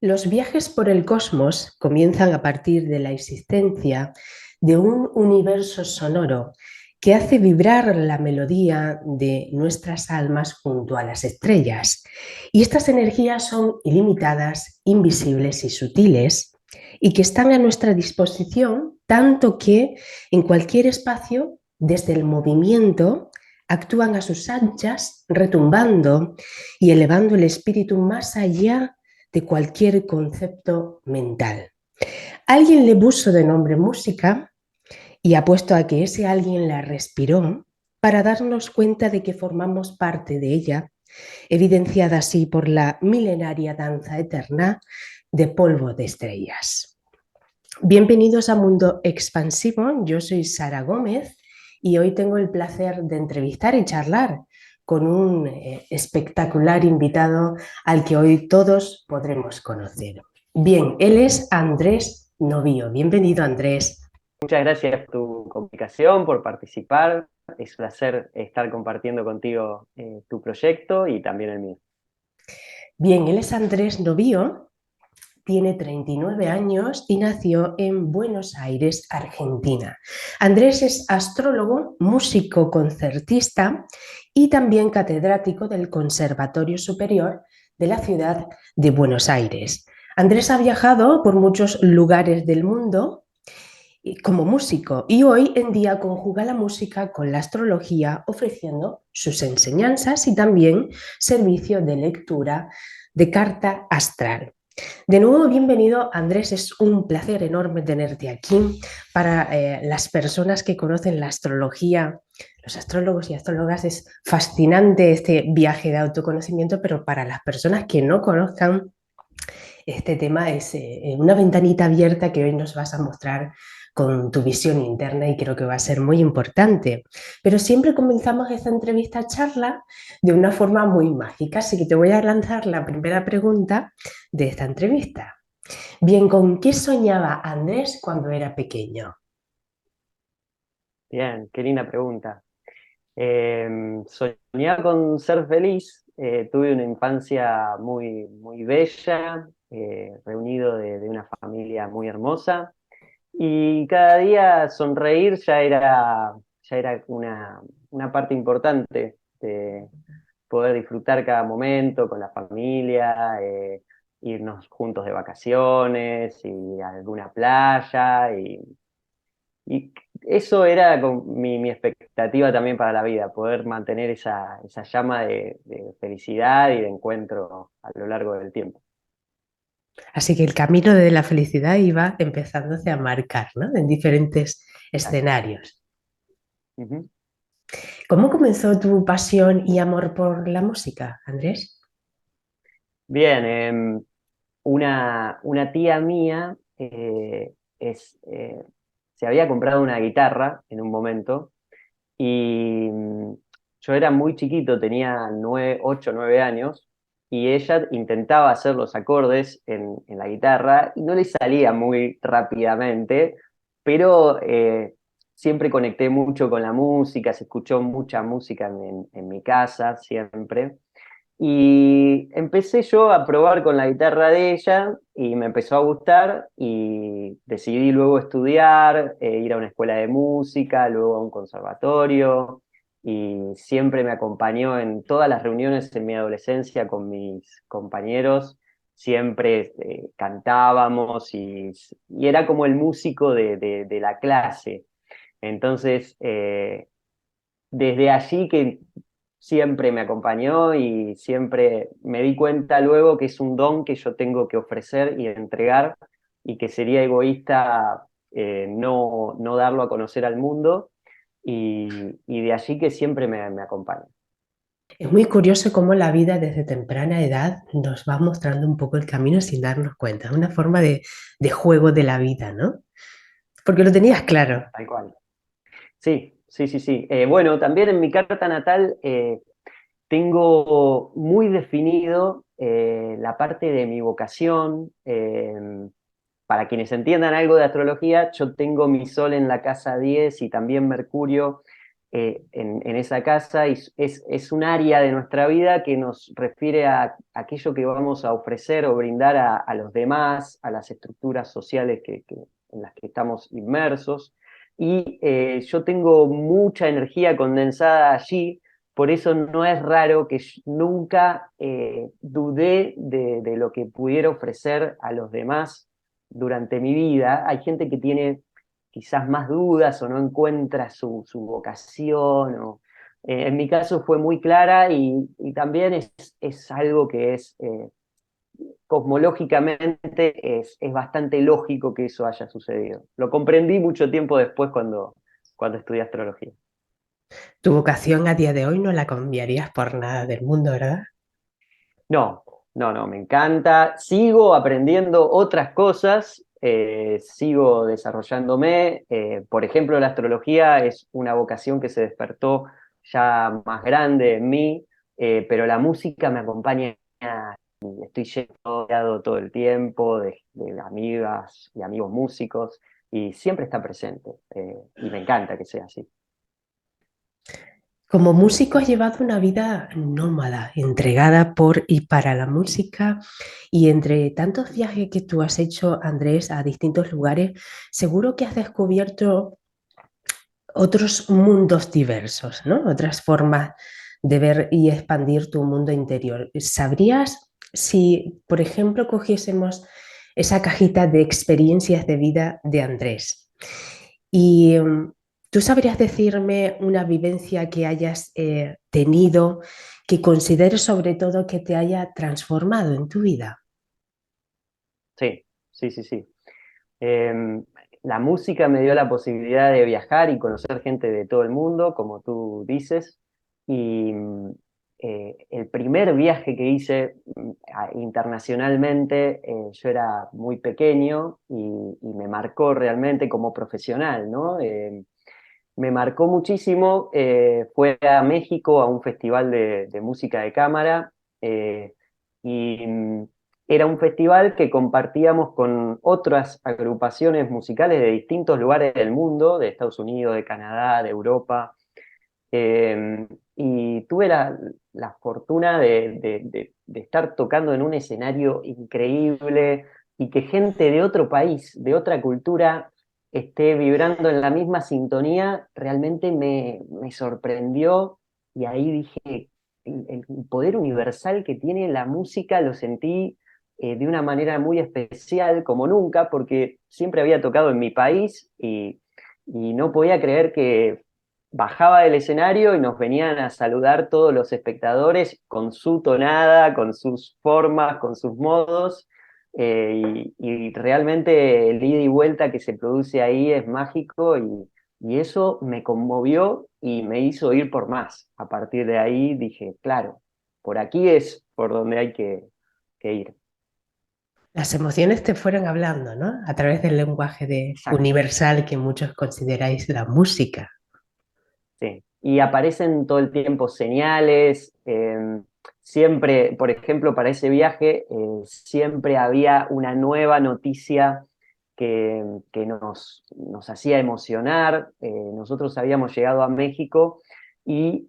Los viajes por el cosmos comienzan a partir de la existencia de un universo sonoro que hace vibrar la melodía de nuestras almas junto a las estrellas. Y estas energías son ilimitadas, invisibles y sutiles, y que están a nuestra disposición, tanto que en cualquier espacio, desde el movimiento, actúan a sus anchas, retumbando y elevando el espíritu más allá de cualquier concepto mental. Alguien le puso de nombre música y apuesto a que ese alguien la respiró para darnos cuenta de que formamos parte de ella, evidenciada así por la milenaria danza eterna de polvo de estrellas. Bienvenidos a Mundo Expansivo, yo soy Sara Gómez y hoy tengo el placer de entrevistar y charlar con un espectacular invitado al que hoy todos podremos conocer. Bien, él es Andrés Novío. Bienvenido, Andrés. Muchas gracias por tu comunicación, por participar. Es un placer estar compartiendo contigo tu proyecto y también el mío. Bien, él es Andrés Novío, tiene 39 años y nació en Buenos Aires, Argentina. Andrés es astrólogo, músico concertista y también catedrático del Conservatorio Superior de la ciudad de Buenos Aires. Andrés ha viajado por muchos lugares del mundo como músico y hoy en día conjuga la música con la astrología ofreciendo sus enseñanzas y también servicio de lectura de carta astral. De nuevo, bienvenido Andrés, es un placer enorme tenerte aquí. Para las personas que conocen la astrología, los astrólogos y astrólogas, es fascinante este viaje de autoconocimiento, pero para las personas que no conozcan este tema es una ventanita abierta que hoy nos vas a mostrar con tu visión interna y creo que va a ser muy importante. Pero siempre comenzamos esta entrevista charla de una forma muy mágica, así que te voy a lanzar la primera pregunta de esta entrevista. Bien, ¿con qué soñaba Andrés cuando era pequeño? Bien, qué linda pregunta. Soñaba con ser feliz. Tuve una infancia muy bella, reunido de una familia muy hermosa. Y cada día sonreír ya era una parte importante de poder disfrutar cada momento con la familia, irnos juntos de vacaciones y a alguna playa. Y eso era mi expectativa también para la vida, poder mantener esa llama de felicidad y de encuentro a lo largo del tiempo. Así que el camino de la felicidad iba empezándose a marcar, ¿no? En diferentes Exacto. escenarios. Ujú. ¿Cómo comenzó tu pasión y amor por la música, Andrés? Bien, una tía mía se había comprado una guitarra en un momento y yo era muy chiquito, tenía 8 o 9 años, y ella intentaba hacer los acordes en la guitarra y no le salía muy rápidamente, pero siempre conecté mucho con la música, se escuchó mucha música en mi casa siempre. Y empecé yo a probar con la guitarra de ella y me empezó a gustar y decidí luego estudiar, ir a una escuela de música, luego a un conservatorio, y siempre me acompañó en todas las reuniones en mi adolescencia con mis compañeros. Siempre cantábamos y era como el músico de la clase. Entonces, desde allí que siempre me acompañó y siempre me di cuenta luego que es un don que yo tengo que ofrecer y entregar, y que sería egoísta no darlo a conocer al mundo, y de allí que siempre me acompaña. Es muy curioso cómo la vida desde temprana edad nos va mostrando un poco el camino sin darnos cuenta. Es una forma de juego de la vida, ¿no? Porque lo tenías claro. Tal cual. Sí, sí, sí, sí. Bueno, también en mi carta natal tengo muy definido la parte de mi vocación. Para quienes entiendan algo de astrología, yo tengo mi Sol en la casa 10 y también Mercurio en esa casa, y es un área de nuestra vida que nos refiere a aquello que vamos a ofrecer o brindar a los demás, a las estructuras sociales en las que estamos inmersos. Y yo tengo mucha energía condensada allí, por eso no es raro que nunca dudé de lo que pudiera ofrecer a los demás durante mi vida. Hay gente que tiene quizás más dudas o no encuentra su vocación. En mi caso fue muy clara, y también es algo que es cosmológicamente es bastante lógico que eso haya sucedido. Lo comprendí mucho tiempo después cuando estudié astrología. Tu vocación a día de hoy no la cambiarías por nada del mundo, ¿verdad? No, no, me encanta. Sigo aprendiendo otras cosas, sigo desarrollándome. Por ejemplo, la astrología es una vocación que se despertó ya más grande en mí, pero la música me acompaña. Estoy rodeado todo el tiempo de amigas y amigos músicos, y siempre está presente, y me encanta que sea así. Como músico has llevado una vida nómada, entregada por y para la música, y entre tantos viajes que tú has hecho, Andrés, a distintos lugares, seguro que has descubierto otros mundos diversos, ¿no? Otras formas de ver y expandir tu mundo interior. ¿Sabrías si, por ejemplo, cogiésemos esa cajita de experiencias de vida de Andrés y tú sabrías decirme una vivencia que hayas tenido que consideres sobre todo que te haya transformado en tu vida? Sí, sí. Eh, la música me dio la posibilidad de viajar y conocer gente de todo el mundo, como tú dices, y el primer viaje que hice internacionalmente, yo era muy pequeño, y me marcó realmente como profesional, ¿no? Me marcó muchísimo. Fue a México a un festival de música de cámara, y era un festival que compartíamos con otras agrupaciones musicales de distintos lugares del mundo, de Estados Unidos, de Canadá, de Europa. Y tuve la fortuna de estar tocando en un escenario increíble, y que gente de otro país, de otra cultura, esté vibrando en la misma sintonía. Realmente me sorprendió, y ahí dije, el poder universal que tiene la música lo sentí de una manera muy especial, como nunca, porque siempre había tocado en mi país, y no podía creer que bajaba del escenario y nos venían a saludar todos los espectadores con su tonada, con sus formas, con sus modos, y realmente el ida y vuelta que se produce ahí es mágico, y eso me conmovió y me hizo ir por más. A partir de ahí dije, claro, por aquí es por donde hay que ir. Las emociones te fueron hablando, ¿no? A través del lenguaje Exacto. universal que muchos consideráis la música. Sí, y aparecen todo el tiempo señales. Siempre, por ejemplo, para ese viaje, siempre había una nueva noticia que nos hacía emocionar. Nosotros habíamos llegado a México, y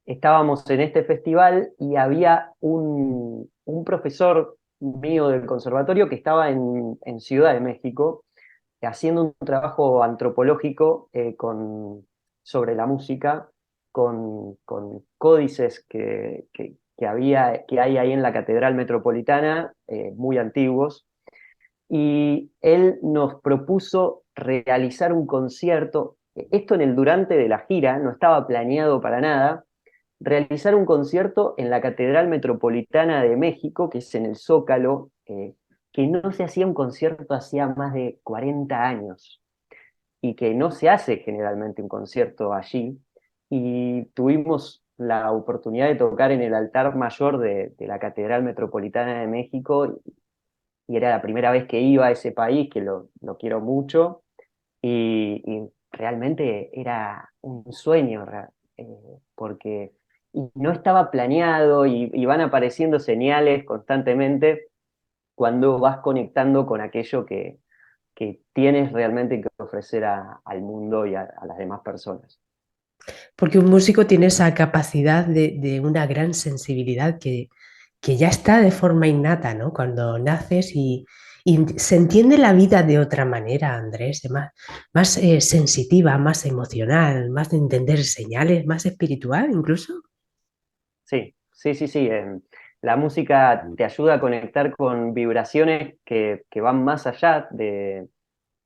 estábamos en este festival, y había un profesor mío del conservatorio que estaba en Ciudad de México, haciendo un trabajo antropológico, sobre la música, con códices que hay ahí en la Catedral Metropolitana, muy antiguos. Y él nos propuso realizar un concierto, esto en el durante de la gira, no estaba planeado para nada, realizar un concierto en la Catedral Metropolitana de México, que es en el Zócalo, que no se hacía un concierto hacía más de 40 años, y que no se hace generalmente un concierto allí. Y tuvimos la oportunidad de tocar en el altar mayor de la Catedral Metropolitana de México, y era la primera vez que iba a ese país, que lo quiero mucho, y realmente era un sueño, porque y no estaba planeado, y van apareciendo señales constantemente cuando vas conectando con aquello que tienes realmente que ofrecer al mundo y a las demás personas. Porque un músico tiene esa capacidad de una gran sensibilidad que ya está de forma innata, ¿no? Cuando naces y se entiende la vida de otra manera, Andrés, más sensitiva, más emocional, más de entender señales, más espiritual incluso. Sí, sí, sí, sí. La música te ayuda a conectar con vibraciones que van más allá de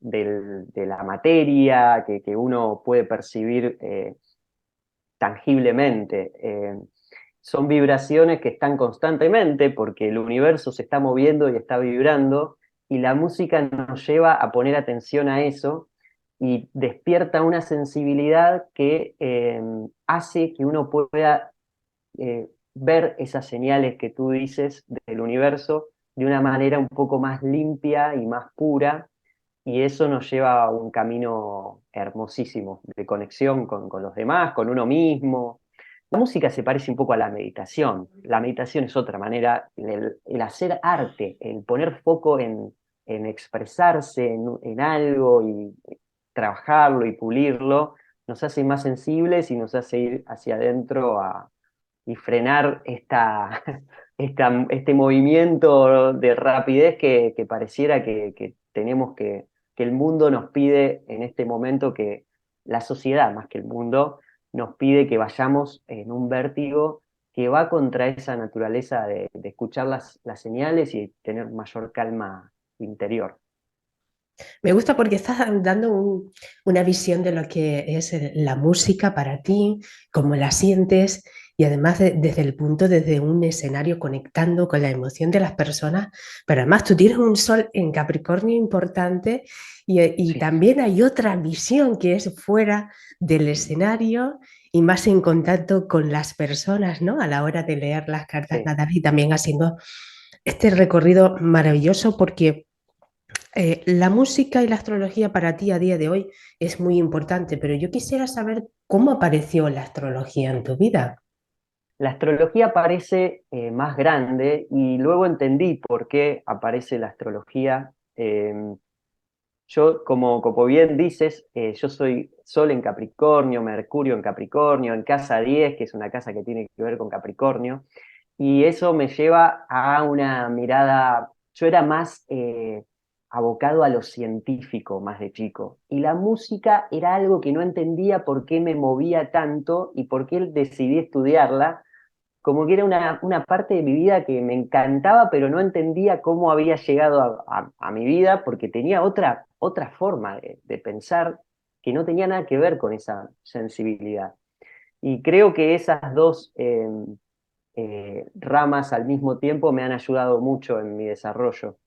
la materia, que uno puede percibir tangiblemente. Son vibraciones que están constantemente porque el universo se está moviendo y está vibrando, y la música nos lleva a poner atención a eso y despierta una sensibilidad que hace que uno pueda ver esas señales que tú dices del universo de una manera un poco más limpia y más pura, y eso nos lleva a un camino hermosísimo de conexión con los demás, con uno mismo. La música se parece un poco a la meditación. La meditación es otra manera, el hacer arte, el poner foco en expresarse en algo y trabajarlo y pulirlo, nos hace más sensibles y nos hace ir hacia adentro y frenar este movimiento de rapidez que pareciera que tenemos que el mundo nos pide en este momento, que la sociedad más que el mundo nos pide que vayamos en un vértigo que va contra esa naturaleza de escuchar las señales y tener mayor calma interior. Me gusta porque estás dando una visión de lo que es la música para ti, cómo la sientes y además desde el punto, desde un escenario conectando con la emoción de las personas, pero además tú tienes un sol en Capricornio importante y Sí, también hay otra visión que es fuera del escenario y más en contacto con las personas, ¿no? A la hora de leer las cartas sí. natales y también haciendo este recorrido maravilloso porque la música y la astrología para ti a día de hoy es muy importante, pero yo quisiera saber cómo apareció la astrología en tu vida. La astrología parece más grande y luego entendí por qué aparece la astrología. Yo, como bien dices, yo soy Sol en Capricornio, Mercurio en Capricornio, en casa 10, que es una casa que tiene que ver con Capricornio, y eso me lleva a una mirada, yo era más abocado a lo científico más de chico, y la música era algo que no entendía por qué me movía tanto y por qué decidí estudiarla, como que era una parte de mi vida que me encantaba, pero no entendía cómo había llegado a mi vida, porque tenía otra forma de pensar que no tenía nada que ver con esa sensibilidad. Y creo que esas dos ramas al mismo tiempo me han ayudado mucho en mi desarrollo.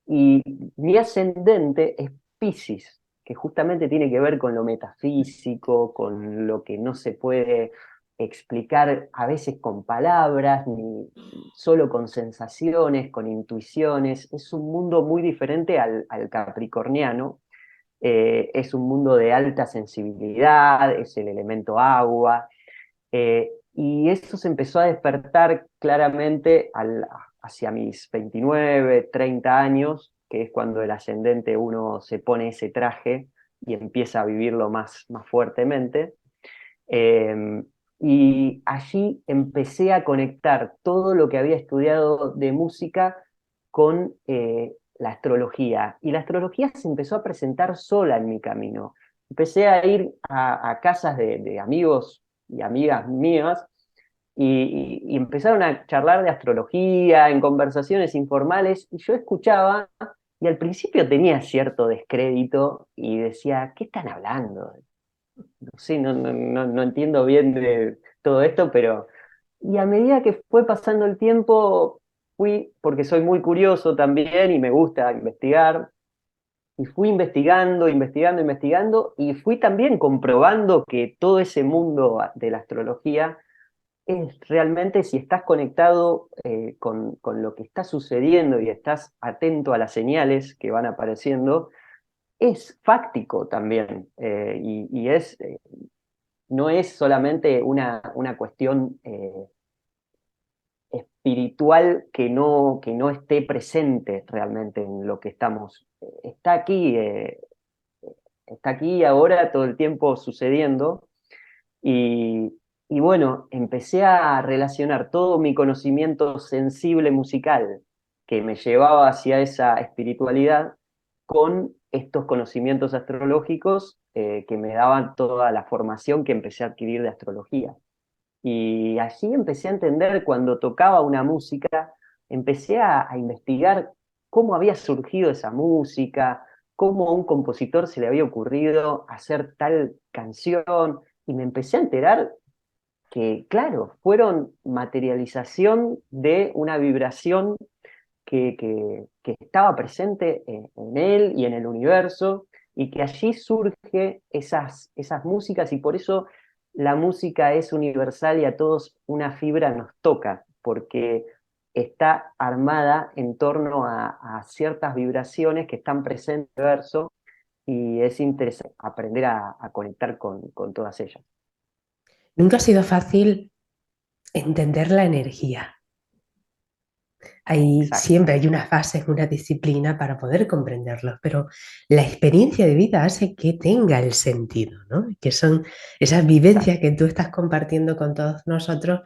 Y mi ascendente es Piscis, que justamente tiene que ver con lo metafísico, con lo que no se puede explicar a veces con palabras, ni solo con sensaciones, con intuiciones. Es un mundo muy diferente al capricorniano. Es un mundo de alta sensibilidad, es el elemento agua, y eso se empezó a despertar claramente hacia mis 29, 30 años, que es cuando el ascendente uno se pone ese traje y empieza a vivirlo más fuertemente. Eh, y allí empecé a conectar todo lo que había estudiado de música con la astrología. Y la astrología se empezó a presentar sola en mi camino. Empecé a ir a casas de amigos y amigas mías y empezaron a charlar de astrología en conversaciones informales y yo escuchaba y al principio tenía cierto descrédito y decía, ¿qué están hablando? Sí, no entiendo bien de todo esto, pero... Y a medida que fue pasando el tiempo, fui, porque soy muy curioso también y me gusta investigar, y fui investigando, investigando, investigando, y fui también comprobando que todo ese mundo de la astrología es realmente, si estás conectado con lo que está sucediendo y estás atento a las señales que van apareciendo, es fáctico también, y es no es solamente una cuestión espiritual que no esté presente realmente en lo que estamos. Está aquí, está aquí ahora todo el tiempo sucediendo. Y, y bueno, empecé a relacionar todo mi conocimiento sensible musical que me llevaba hacia esa espiritualidad con estos conocimientos astrológicos que me daban toda la formación que empecé a adquirir de astrología. Y allí empecé a entender cuando tocaba una música, empecé a investigar cómo había surgido esa música, cómo a un compositor se le había ocurrido hacer tal canción, y me empecé a enterar que, claro, fueron materialización de una vibración que estaba presente en él y en el universo, y que allí surge esas músicas, y por eso la música es universal y a todos una fibra nos toca, porque está armada en torno a ciertas vibraciones que están presentes en el universo, y es interesante aprender a conectar con todas ellas. Nunca ha sido fácil entender la energía. Exacto. Siempre hay unas bases, una disciplina para poder comprenderlo, pero la experiencia de vida hace que tenga el sentido, ¿no? Que son esas vivencias Exacto. que tú estás compartiendo con todos nosotros,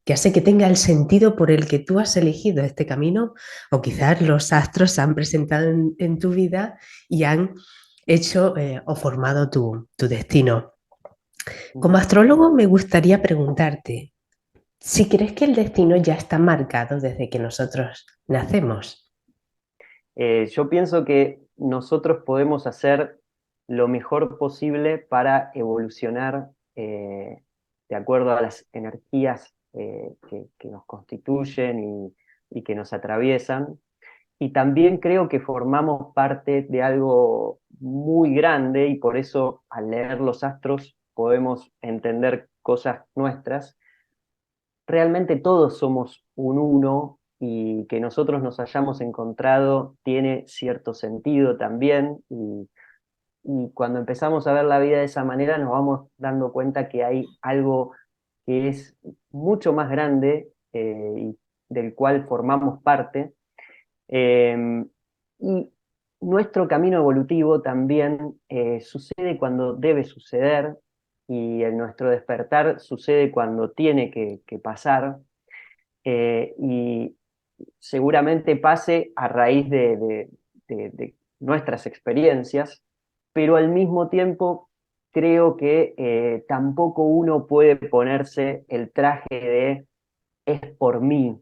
que hace que tenga el sentido por el que tú has elegido este camino, o quizás los astros se han presentado en tu vida y han hecho o formado tu destino. Como Ujú. astrólogo me gustaría preguntarte, si crees que el destino ya está marcado desde que nosotros nacemos. Yo pienso que nosotros podemos hacer lo mejor posible para evolucionar de acuerdo a las energías que nos constituyen y que nos atraviesan. Y también creo que formamos parte de algo muy grande, y por eso al leer los astros podemos entender cosas nuestras. Realmente todos somos un uno, y que nosotros nos hayamos encontrado tiene cierto sentido también, y cuando empezamos a ver la vida de esa manera nos vamos dando cuenta que hay algo que es mucho más grande, y del cual formamos parte. Y nuestro camino evolutivo también sucede cuando debe suceder, y en nuestro despertar sucede cuando tiene que pasar, y seguramente pase a raíz de nuestras experiencias, pero al mismo tiempo creo que tampoco uno puede ponerse el traje de es por mí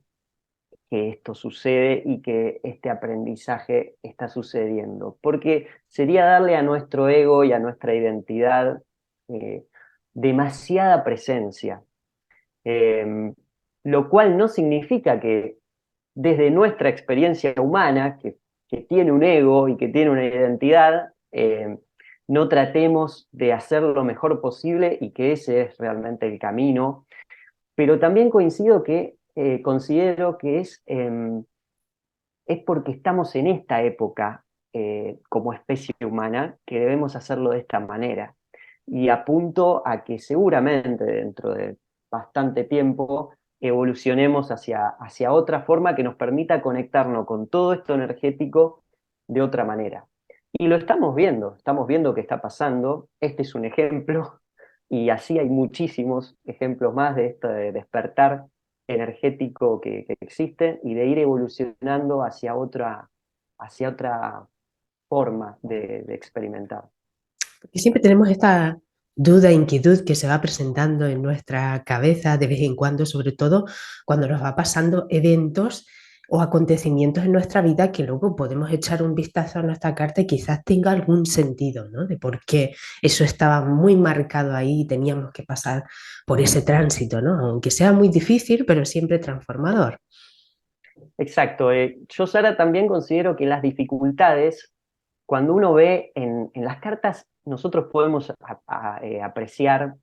que esto sucede y que este aprendizaje está sucediendo, porque sería darle a nuestro ego y a nuestra identidad eh, demasiada presencia, eh, lo cual no significa que desde nuestra experiencia humana, que tiene un ego y que tiene una identidad, no tratemos de hacer lo mejor posible, y que ese es realmente el camino. Pero también considero que es porque estamos en esta época como especie humana que debemos hacerlo de esta manera. Y apunto a que seguramente dentro de bastante tiempo evolucionemos hacia otra forma que nos permita conectarnos con todo esto energético de otra manera. Y lo estamos viendo que está pasando. Este es un ejemplo, y así hay muchísimos ejemplos más de esto de despertar energético que existe, y de ir evolucionando hacia otra forma de experimentar. Y siempre tenemos esta duda, inquietud que se va presentando en nuestra cabeza de vez en cuando, sobre todo cuando nos va pasando eventos o acontecimientos en nuestra vida que luego podemos echar un vistazo a nuestra carta y quizás tenga algún sentido, ¿no? De por qué eso estaba muy marcado ahí y teníamos que pasar por ese tránsito, ¿no? Aunque sea muy difícil, pero siempre transformador. Exacto. Yo, Sara, también considero que las dificultades, cuando uno ve en las cartas, nosotros podemos apreciar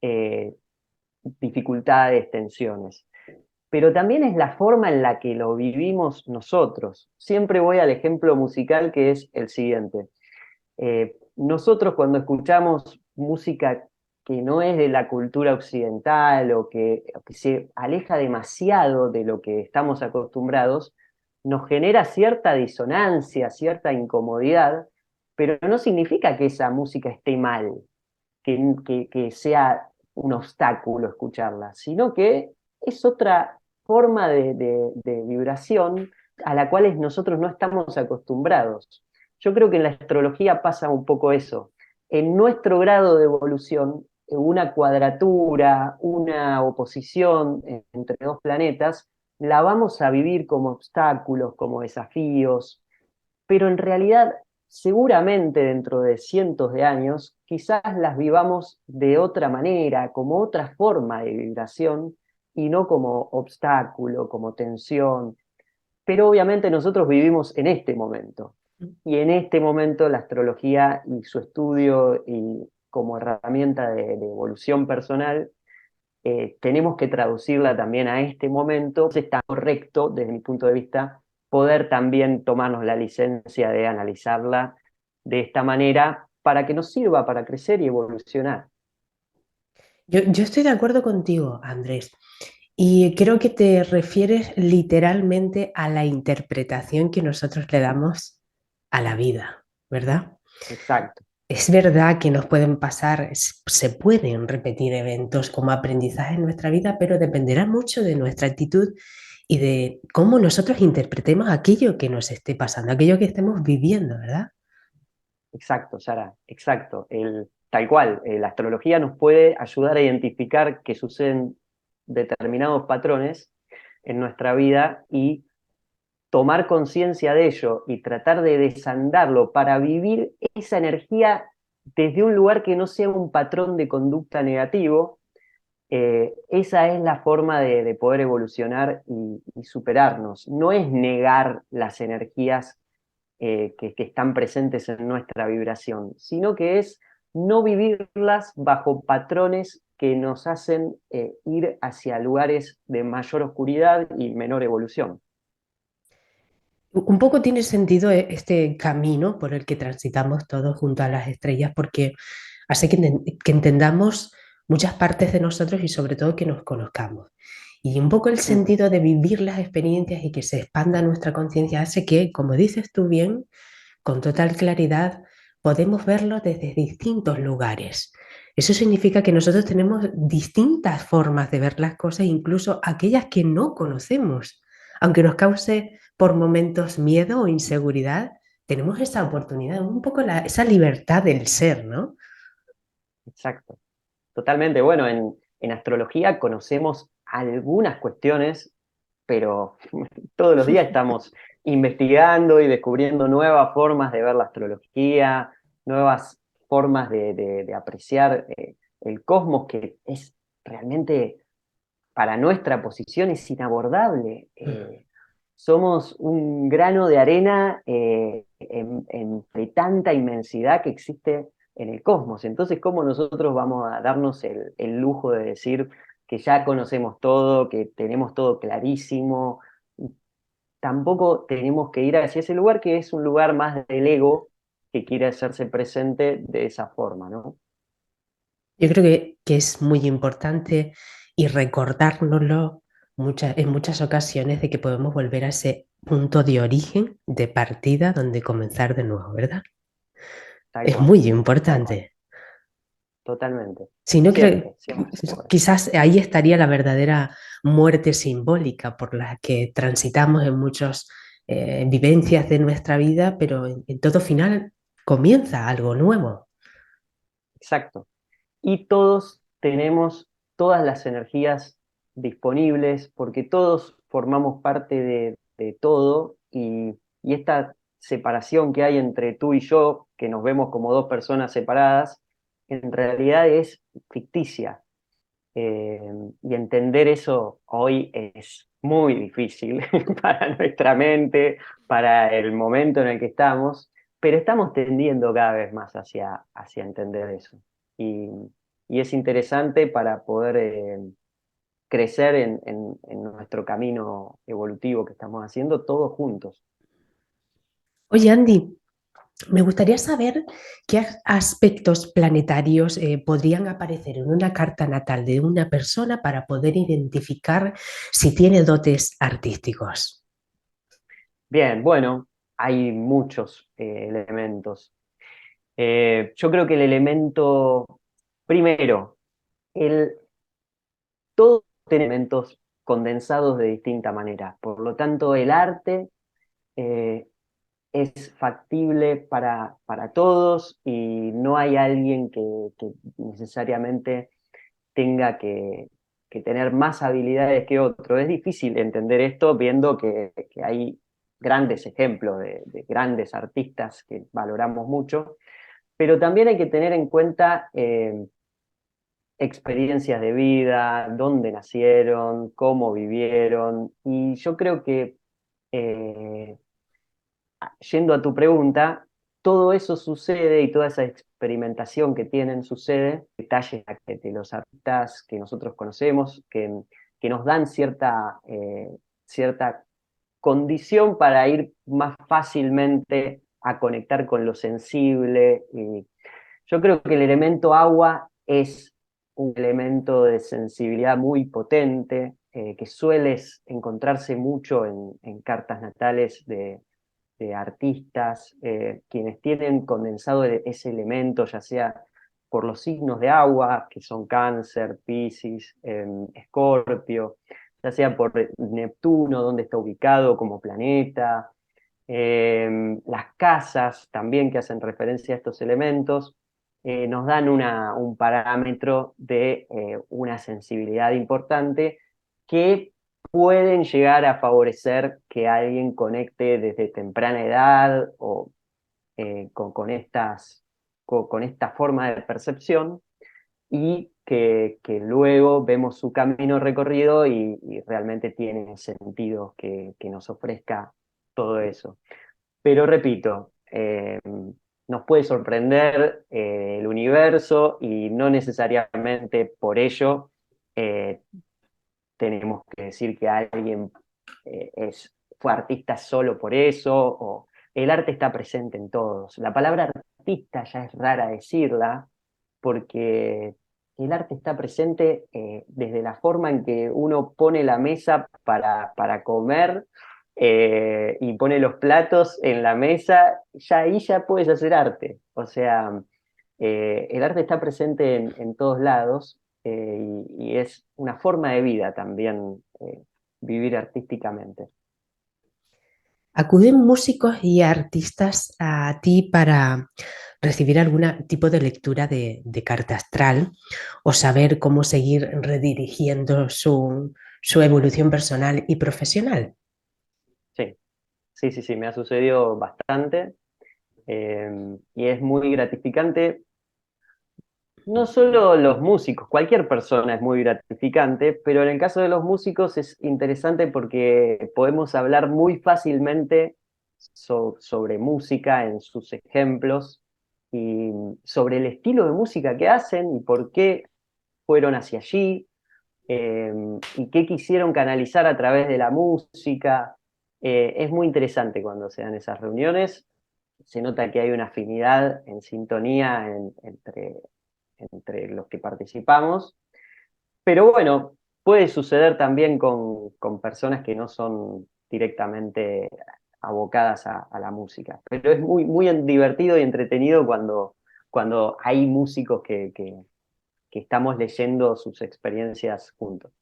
eh, dificultades, tensiones, pero también es la forma en la que lo vivimos nosotros. Siempre voy al ejemplo musical, que es el siguiente. Nosotros cuando escuchamos música que no es de la cultura occidental, o que se aleja demasiado de lo que estamos acostumbrados, nos genera cierta disonancia, cierta incomodidad, pero no significa que esa música esté mal, que sea un obstáculo escucharla, sino que es otra forma de vibración a la cual nosotros no estamos acostumbrados. Yo creo que en la astrología pasa un poco eso. En nuestro grado de evolución, una cuadratura, una oposición entre dos planetas, la vamos a vivir como obstáculos, como desafíos, pero en realidad seguramente dentro de cientos de años quizás las vivamos de otra manera, como otra forma de vibración y no como obstáculo, como tensión. Pero obviamente nosotros vivimos en este momento. Y en este momento la astrología y su estudio y como herramienta de evolución personal, tenemos que traducirla también a este momento. Entonces está correcto, desde mi punto de vista, poder también tomarnos la licencia de analizarla de esta manera para que nos sirva para crecer y evolucionar. Yo estoy de acuerdo contigo, Andrés, y creo que te refieres literalmente a la interpretación que nosotros le damos a la vida, ¿verdad? Exacto. Es verdad que nos pueden pasar, se pueden repetir eventos como aprendizaje en nuestra vida, pero dependerá mucho de nuestra actitud y de cómo nosotros interpretemos aquello que nos esté pasando, aquello que estemos viviendo, ¿verdad? Exacto, Sara, exacto. Tal cual, la astrología nos puede ayudar a identificar que suceden determinados patrones en nuestra vida y tomar conciencia de ello y tratar de desandarlo para vivir esa energía desde un lugar que no sea un patrón de conducta negativo. Esa es la forma de poder evolucionar y superarnos. No es negar las energías que están presentes en nuestra vibración, sino que es no vivirlas bajo patrones que nos hacen ir hacia lugares de mayor oscuridad y menor evolución. Un poco tiene sentido este camino por el que transitamos todos junto a las estrellas, porque hace que entendamos muchas partes de nosotros y sobre todo que nos conozcamos. Y un poco el Mm, sentido de vivir las experiencias y que se expanda nuestra conciencia hace que, como dices tú bien, con total claridad, podemos verlo desde distintos lugares. Eso significa que nosotros tenemos distintas formas de ver las cosas, incluso aquellas que no conocemos. Aunque nos cause por momentos miedo o inseguridad, tenemos esa oportunidad, un poco esa libertad del ser, ¿no? exacto. Totalmente. Bueno, en astrología conocemos algunas cuestiones, pero todos los días estamos investigando y descubriendo nuevas formas de ver la astrología, nuevas formas de apreciar el cosmos, que es realmente para nuestra posición es inabordable. Somos un grano de arena entre tanta inmensidad que existe en el cosmos. Entonces, ¿cómo nosotros vamos a darnos el lujo de decir que ya conocemos todo, que tenemos todo clarísimo? Tampoco tenemos que ir hacia ese lugar que es un lugar más del ego que quiere hacerse presente de esa forma, ¿no? Yo creo que es muy importante y recordárnoslo en muchas ocasiones de que podemos volver a ese punto de origen, de partida, donde comenzar de nuevo, ¿verdad? Tal Es cual, muy tal cual, importante. totalmente. Si no, creo, Siempre, siempre se puede. quizás ahí estaría la verdadera muerte simbólica por la que transitamos en muchas vivencias de nuestra vida, pero en todo final comienza algo nuevo. Exacto. Y todos tenemos todas las energías disponibles porque todos formamos parte de todo y esta separación que hay entre tú y yo, que nos vemos como dos personas separadas, en realidad es ficticia. Eh, y entender eso hoy es muy difícil para nuestra mente, para el momento en el que estamos, pero estamos tendiendo cada vez más hacia entender eso. Y, y es interesante para poder crecer en nuestro camino evolutivo que estamos haciendo todos juntos. Oye, Andy, me gustaría saber qué aspectos planetarios podrían aparecer en una carta natal de una persona para poder identificar si tiene dotes artísticos. Bien, bueno, hay muchos elementos. Yo creo que el elemento, primero, el, todos tienen elementos condensados de distinta manera. Por lo tanto, el arte eh, es factible para todos y no hay alguien que necesariamente tenga que tener más habilidades que otro. Es difícil entender esto viendo que hay grandes ejemplos de grandes artistas que valoramos mucho, pero también hay que tener en cuenta experiencias de vida, dónde nacieron, cómo vivieron, y yo creo que eh, yendo a tu pregunta, todo eso sucede y toda esa experimentación que tienen sucede, detalles de los artistas que nosotros conocemos, que nos dan cierta condición para ir más fácilmente a conectar con lo sensible. Y yo creo que el elemento agua es un elemento de sensibilidad muy potente, que suele encontrarse mucho en cartas natales de artistas, quienes tienen condensado ese elemento, ya sea por los signos de agua, que son Cáncer, Piscis, Escorpio, ya sea por Neptuno, donde está ubicado como planeta, las casas también que hacen referencia a estos elementos, nos dan un parámetro de una sensibilidad importante que pueden llegar a favorecer que alguien conecte desde temprana edad o con esta forma de percepción y que luego vemos su camino recorrido y realmente tiene sentido que nos ofrezca todo eso. Pero repito, nos puede sorprender el universo y no necesariamente por ello eh, tenemos que decir que alguien fue artista solo por eso, o el arte está presente en todos. La palabra artista ya es rara decirla, porque el arte está presente desde la forma en que uno pone la mesa para comer y pone los platos en la mesa, ya ahí ya puedes hacer arte. O sea, el arte está presente en todos lados y es una forma de vida también vivir artísticamente. ¿Acuden músicos y artistas a ti para recibir algún tipo de lectura de carta astral o saber cómo seguir redirigiendo su evolución personal y profesional? Sí, sí, sí, sí, me ha sucedido bastante y es muy gratificante. No solo los músicos, cualquier persona es muy gratificante, pero en el caso de los músicos es interesante porque podemos hablar muy fácilmente sobre música en sus ejemplos y sobre el estilo de música que hacen y por qué fueron hacia allí eh, y qué quisieron canalizar a través de la música. Es muy interesante cuando se dan esas reuniones. Se nota que hay una afinidad en sintonía entre los que participamos. Pero bueno, puede suceder también con personas que no son directamente abocadas a la música. Pero es muy divertido y entretenido cuando hay músicos que estamos leyendo sus experiencias juntos.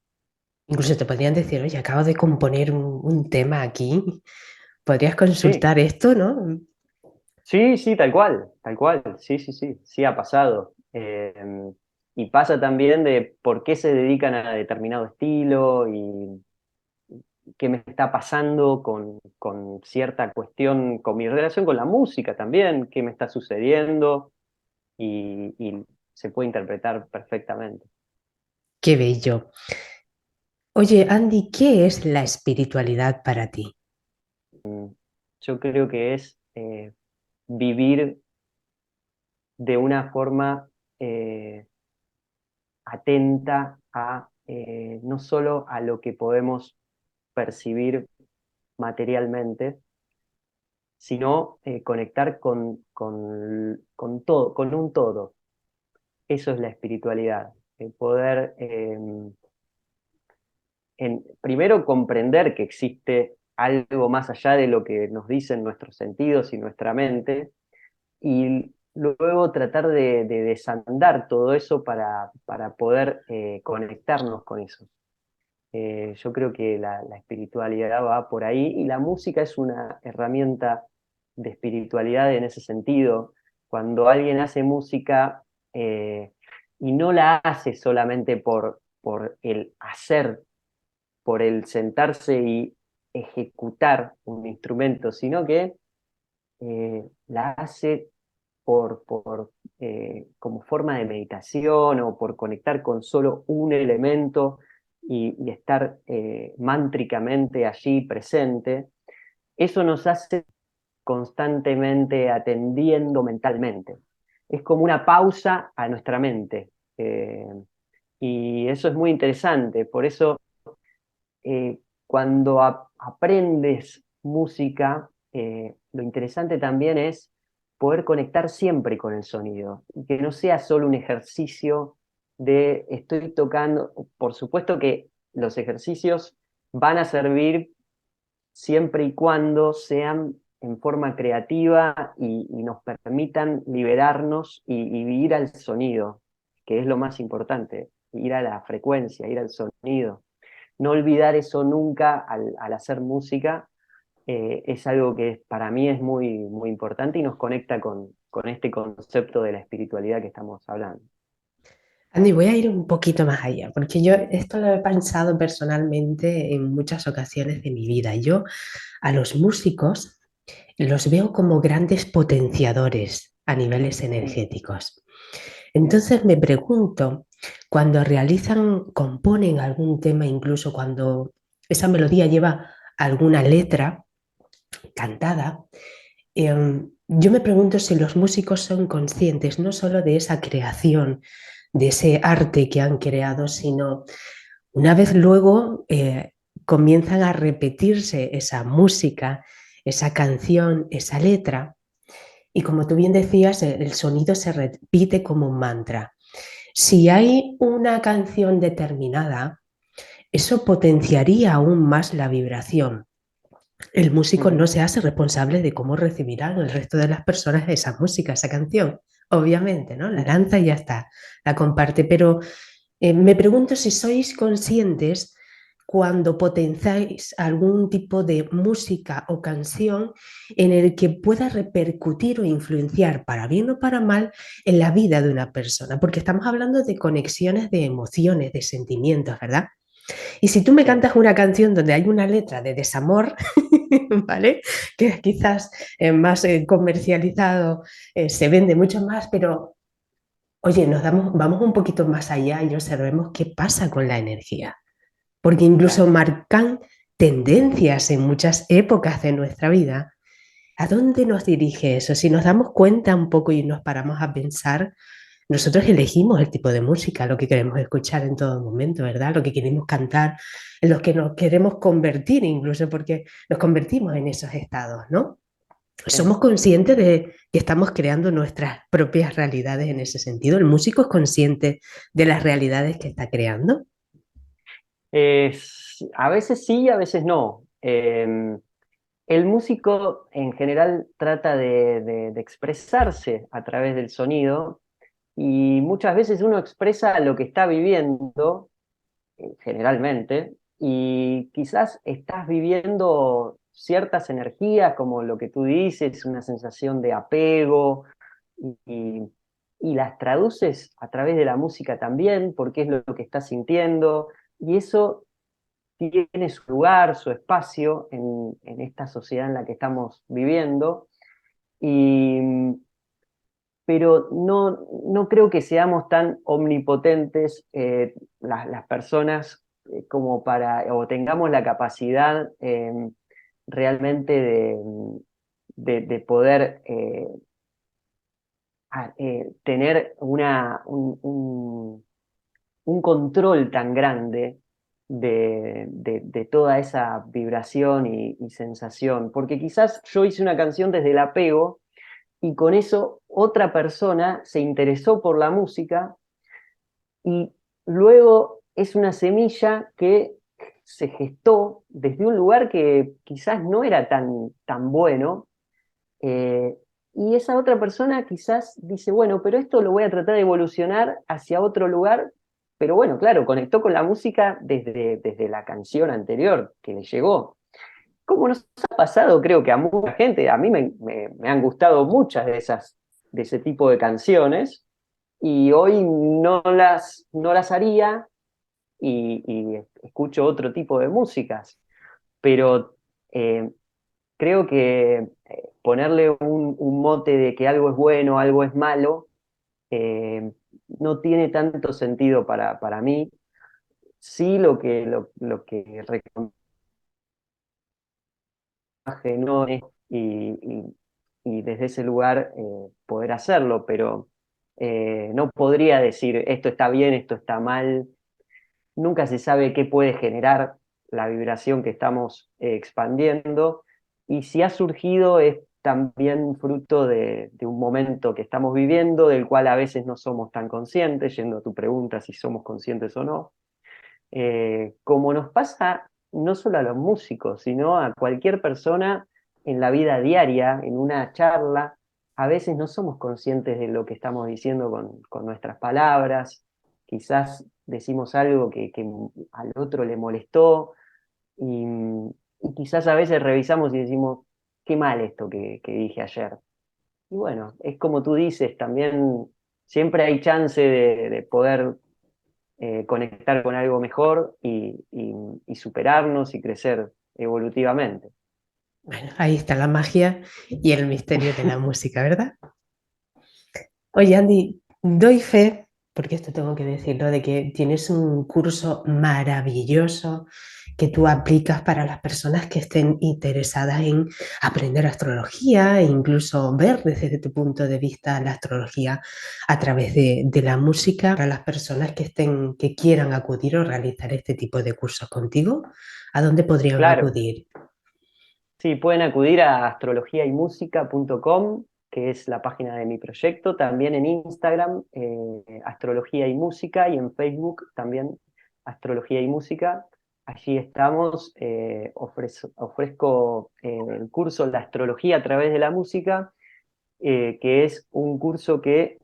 Incluso te podrían decir, oye, acabo de componer un tema aquí, podrías Sí, consultar esto, ¿no? sí, sí, tal cual, sí, sí, sí, sí ha pasado. Y pasa también de por qué se dedican a determinado estilo y qué me está pasando con cierta cuestión, con mi relación con la música también, qué me está sucediendo y se puede interpretar perfectamente. Qué bello. Oye, Andy, ¿qué es la espiritualidad para ti? Yo creo que es vivir de una forma atenta a no solo a lo que podemos percibir materialmente, sino conectar con todo, con un todo. Eso es la espiritualidad, el poder primero comprender que existe algo más allá de lo que nos dicen nuestros sentidos y nuestra mente, y luego tratar de desandar todo eso para poder conectarnos con eso. Yo creo que la espiritualidad va por ahí y la música es una herramienta de espiritualidad en ese sentido. Cuando alguien hace música y no la hace solamente por el hacer, por el sentarse y ejecutar un instrumento, sino que la hace como forma de meditación o por conectar con solo un elemento y estar mántricamente allí presente, eso nos hace constantemente atendiendo mentalmente. Es como una pausa a nuestra mente. Y eso es muy interesante. Por eso, cuando aprendes música, lo interesante también es poder conectar siempre con el sonido, y que no sea solo un ejercicio de estoy tocando. Por supuesto que los ejercicios van a servir siempre y cuando sean en forma creativa y nos permitan liberarnos y ir al sonido, que es lo más importante, ir a la frecuencia, ir al sonido. No olvidar eso nunca al hacer música, es algo que para mí es muy, muy importante y nos conecta con este concepto de la espiritualidad que estamos hablando. Andy, voy a ir un poquito más allá, porque yo esto lo he pensado personalmente en muchas ocasiones de mi vida. Yo a los músicos los veo como grandes potenciadores a niveles Mm, energéticos. Entonces me pregunto, cuando realizan, componen algún tema, incluso cuando esa melodía lleva alguna letra cantada, yo me pregunto si los músicos son conscientes no solo de esa creación, de ese arte que han creado, sino una vez luego comienzan a repetirse esa música, esa canción, esa letra, y como tú bien decías, el sonido se repite como un mantra. Si hay una canción determinada, eso potenciaría aún más la vibración. El músico no ujú. se hace responsable de cómo recibirán el resto de las personas esa música, esa canción. Obviamente, ¿no? La lanza y ya está, la comparte. Pero me pregunto si sois conscientes cuando potenciáis algún tipo de música o canción en el que pueda repercutir o influenciar para bien o para mal en la vida de una persona, porque estamos hablando de conexiones de emociones, de sentimientos, ¿verdad? Y si tú me Sí. cantas una canción donde hay una letra de desamor, ¿vale? Que es quizás más comercializado, se vende mucho más, pero oye, vamos un poquito más allá y observemos qué pasa con la energía, porque incluso Claro. marcan tendencias en muchas épocas de nuestra vida. ¿A dónde nos dirige eso? Si nos damos cuenta un poco y nos paramos a pensar, nosotros elegimos el tipo de música, lo que queremos escuchar en todo momento, ¿verdad? Lo que queremos cantar, en lo que nos queremos convertir incluso, porque nos convertimos en esos estados, ¿no? Sí. Somos conscientes de que estamos creando nuestras propias realidades en ese sentido. El músico es consciente de las realidades que está creando. A veces sí, a veces no. El músico en general trata de expresarse a través del sonido y muchas veces uno expresa lo que está viviendo, generalmente, y quizás estás viviendo ciertas energías, como lo que tú dices, una sensación de apego, y, y las traduces a través de la música también, porque es lo que estás sintiendo, y eso tiene su lugar, su espacio en esta sociedad en la que estamos viviendo, y, pero no creo que seamos tan omnipotentes, las personas, como o tengamos la capacidad realmente de poder tener un control tan grande de toda esa vibración y sensación. Porque quizás yo hice una canción desde el apego y con eso otra persona se interesó por la música y luego es una semilla que se gestó desde un lugar que quizás no era tan bueno, eh, y esa otra persona quizás dice, bueno, pero esto lo voy a tratar de evolucionar hacia otro lugar, pero bueno, claro, conectó con la música desde la canción anterior que le llegó. Como nos ha pasado, creo que a mucha gente, a mí me han gustado muchas de ese tipo de canciones, y hoy no las haría y escucho otro tipo de músicas, pero eh, creo que ponerle un mote de que algo es bueno, algo es malo, eh, no tiene tanto sentido para mí. Sí, lo que recomiendo no es y desde ese lugar poder hacerlo, pero no podría decir esto está bien, esto está mal. Nunca se sabe qué puede generar la vibración que estamos expandiendo, y si ha surgido es también fruto de un momento que estamos viviendo, del cual a veces no somos tan conscientes, yendo a tu pregunta si somos conscientes o no. Como nos pasa no solo a los músicos, sino a cualquier persona en la vida diaria, en una charla, a veces no somos conscientes de lo que estamos diciendo con nuestras palabras, quizás decimos algo que al otro le molestó, y, y quizás a veces revisamos y decimos, qué mal esto que dije ayer. Y bueno, es como tú dices, también siempre hay chance de poder conectar con algo mejor y superarnos y crecer evolutivamente. Bueno, ahí está la magia y el misterio de la música, ¿verdad? Oye, Andy, doy fe, porque esto tengo que decirlo, de que tienes un curso maravilloso que tú aplicas para las personas que estén interesadas en aprender astrología e incluso ver desde tu punto de vista la astrología a través de la música. Para las personas que estén, que quieran acudir o realizar este tipo de cursos contigo, ¿a dónde podrían Claro, acudir? sí, pueden acudir a astrologiaymusica.com, que es la página de mi proyecto, también en Instagram, Astrología y Música, y en Facebook también Astrología y Música. Allí estamos, ofrezco el curso La Astrología a través de la música, que es un curso que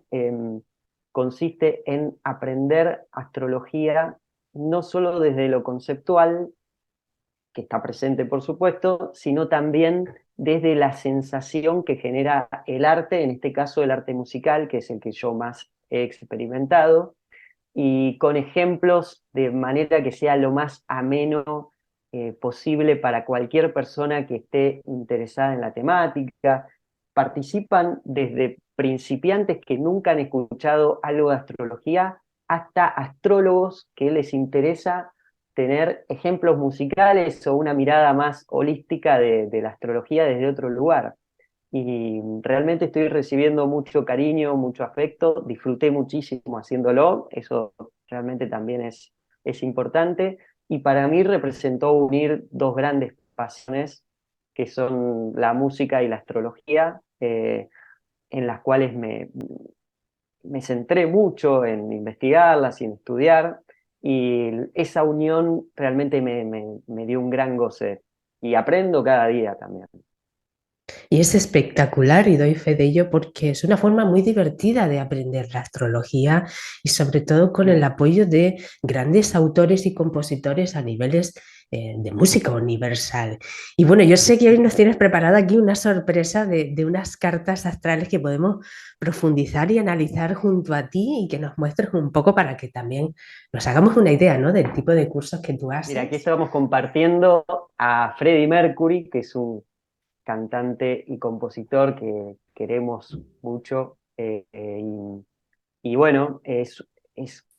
consiste en aprender astrología no solo desde lo conceptual, que está presente por supuesto, sino también desde la sensación que genera el arte, en este caso el arte musical, que es el que yo más he experimentado, y con ejemplos de manera que sea lo más ameno posible para cualquier persona que esté interesada en la temática. Participan desde principiantes que nunca han escuchado algo de astrología hasta astrólogos que les interesa tener ejemplos musicales o una mirada más holística de la astrología desde otro lugar. Y realmente estoy recibiendo mucho cariño, mucho afecto, disfruté muchísimo haciéndolo, eso realmente también es importante, y para mí representó unir dos grandes pasiones, que son la música y la astrología, en las cuales me centré mucho en investigarlas y en estudiar, y esa unión realmente me dio un gran goce, y aprendo cada día también. Y es espectacular y doy fe de ello porque es una forma muy divertida de aprender la astrología y sobre todo con el apoyo de grandes autores y compositores a niveles de música universal. Y bueno, yo sé que hoy nos tienes preparada aquí una sorpresa de unas cartas astrales que podemos profundizar y analizar junto a ti y que nos muestres un poco para que también nos hagamos una idea, ¿no? Del tipo de cursos que tú Mira, aquí haces. estamos compartiendo a Freddie Mercury, que es un cantante y compositor que queremos mucho, y bueno, es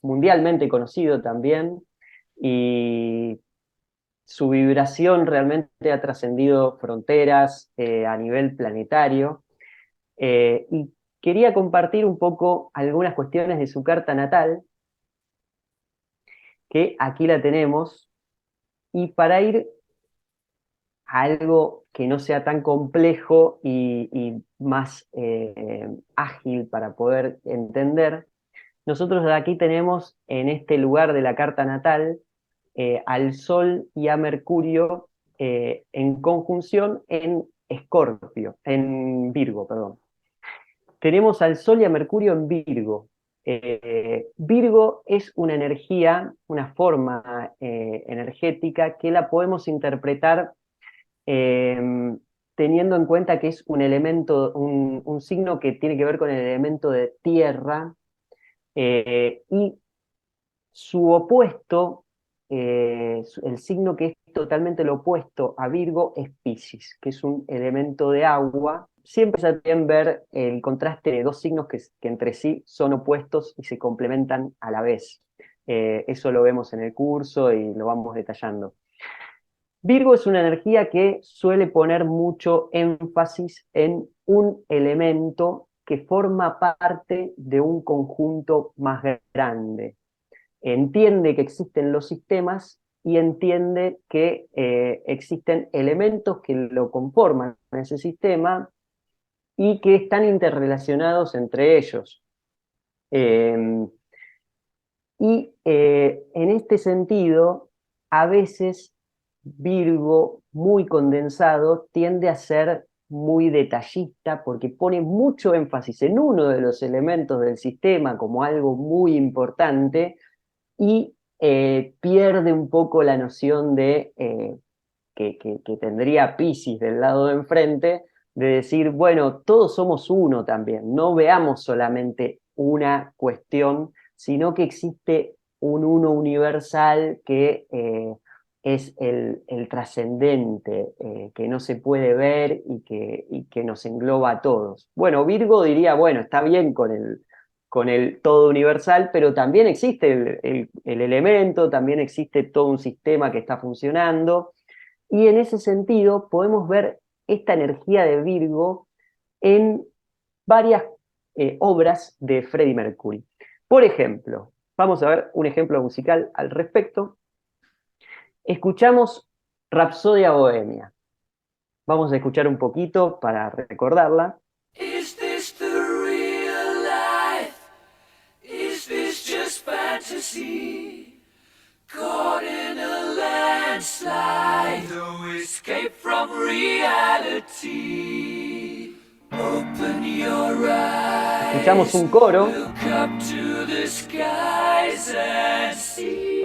mundialmente conocido también, y su vibración realmente ha trascendido fronteras a nivel planetario, y quería compartir un poco algunas cuestiones de su carta natal, que aquí la tenemos, y para ir a algo que no sea tan complejo y más ágil para poder entender, nosotros de aquí tenemos en este lugar de la carta natal al Sol y a Mercurio en conjunción en Escorpio, en Virgo, perdón. tenemos al Sol y a Mercurio en Virgo. Virgo es una energía, una forma energética que la podemos interpretar eh, teniendo en cuenta que es un elemento, un signo que tiene que ver con el elemento de tierra, y su opuesto, el signo que es totalmente lo opuesto a Virgo es Piscis, que es un elemento de agua. Siempre se bien ver el contraste de dos signos que entre sí son opuestos y se complementan a la vez. Eso lo vemos en el curso y lo vamos detallando. Virgo es una energía que suele poner mucho énfasis en un elemento que forma parte de un conjunto más grande. Entiende que existen los sistemas y entiende que existen elementos que lo conforman en ese sistema y que están interrelacionados entre ellos. En este sentido, a veces Virgo, muy condensado, tiende a ser muy detallista porque pone mucho énfasis en uno de los elementos del sistema como algo muy importante y pierde un poco la noción de que tendría Piscis del lado de enfrente, de decir, bueno, todos somos uno también, no veamos solamente una cuestión, sino que existe un uno universal que es el trascendente, que no se puede ver y que nos engloba a todos. Bueno, Virgo diría, bueno, está bien con el todo universal, pero también existe el elemento, también existe todo un sistema que está funcionando, y en ese sentido podemos ver esta energía de Virgo en varias obras de Freddie Mercury. Por ejemplo, vamos a ver un ejemplo musical al respecto. Escuchamos Rapsodia Bohemia. Vamos a escuchar un poquito para recordarla. Is this the real life? Is this just fantasy? Caught in a landslide, no escape from reality. Open your eyes, Escuchamos un coro. look up to the skies and see.